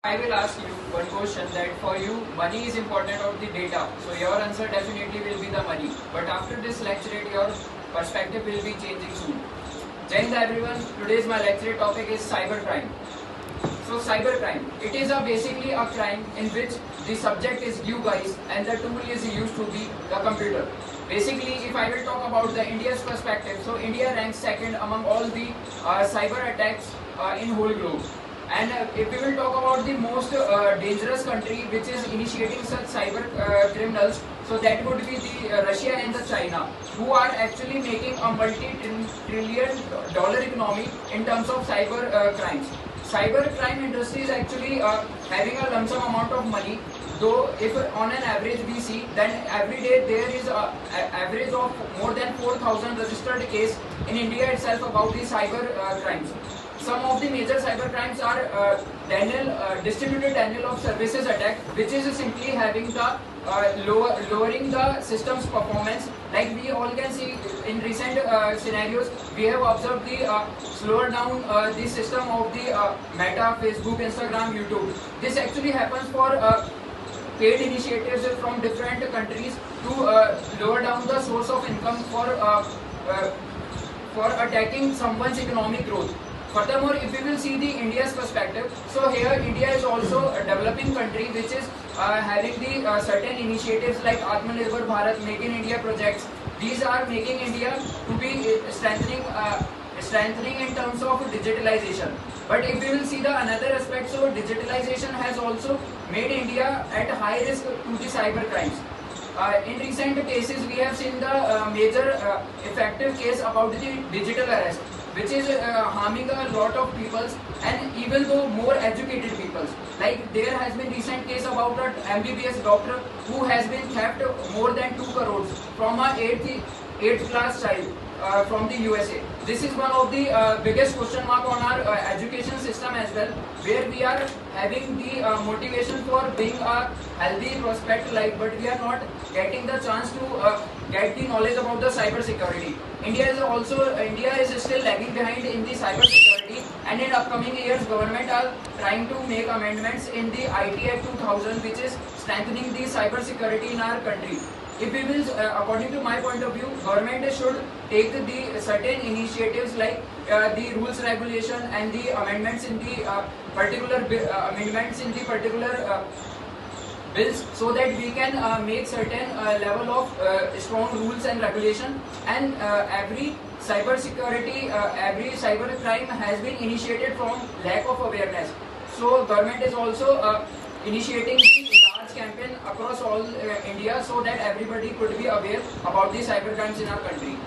I will ask you one question that for you money is important or the data. So your answer definitely will be the money. But after this lecture your perspective will be changing soon. Jai Hind everyone. Today's my lecture topic is cybercrime. So cybercrime, it is basically a crime in which the subject is you guys and the tool is used to be the computer. Basically, if I will talk about the India's perspective, so India ranks second among all the cyber attacks in whole globe. And if we will talk about the most dangerous country which is initiating such cyber criminals, so that would be the Russia and the China, who are actually making a multi-trillion dollar economy in terms of cyber crimes. Cyber crime industry is actually having a lump sum amount of money. Though if on an average we see, then every day there is an average of more than 4,000 registered case in India itself about the cyber crimes. Some of the major cyber crimes are distributed denial of services attack, which is simply having the lowering the system's performance. Like we all can see in recent scenarios, we have observed the slower down the system of the Meta, Facebook, Instagram, YouTube. This actually happens for paid initiatives from different countries to lower down the source of income for attacking someone's economic growth. Furthermore, if we will see the India's perspective, so here India is also a developing country which is having the certain initiatives like Atmanirbhar Bharat, Make in India projects. These are making India to be strengthening in terms of digitalization. But if we will see the another aspect, so digitalization has also made India at high risk to the cyber crimes. In recent cases, we have seen the major effective case about the digital arrest, which is harming a lot of people, and even though more educated people. Like there has been recent case about an MBBS doctor who has been theft more than 2 crores from a 8th class child from the USA. This is one of the biggest question mark on our education system as well, where we are having the motivation for being a healthy prospect life, but we are not getting the chance to get the knowledge about the cyber security. India is still lagging behind in the cyber security, and in upcoming years government are trying to make amendments in the IT Act 2000, which is strengthening the cyber security in our country. If we will, according to my point of view, government should take the certain initiatives like the rules regulation and the amendments in the particular bills, so that we can make certain level of strong rules and regulation. And every cyber security, every cyber crime has been initiated from lack of awareness. So government is also initiating the large campaign across all India, so that everybody could be aware about the cyber crimes in our country.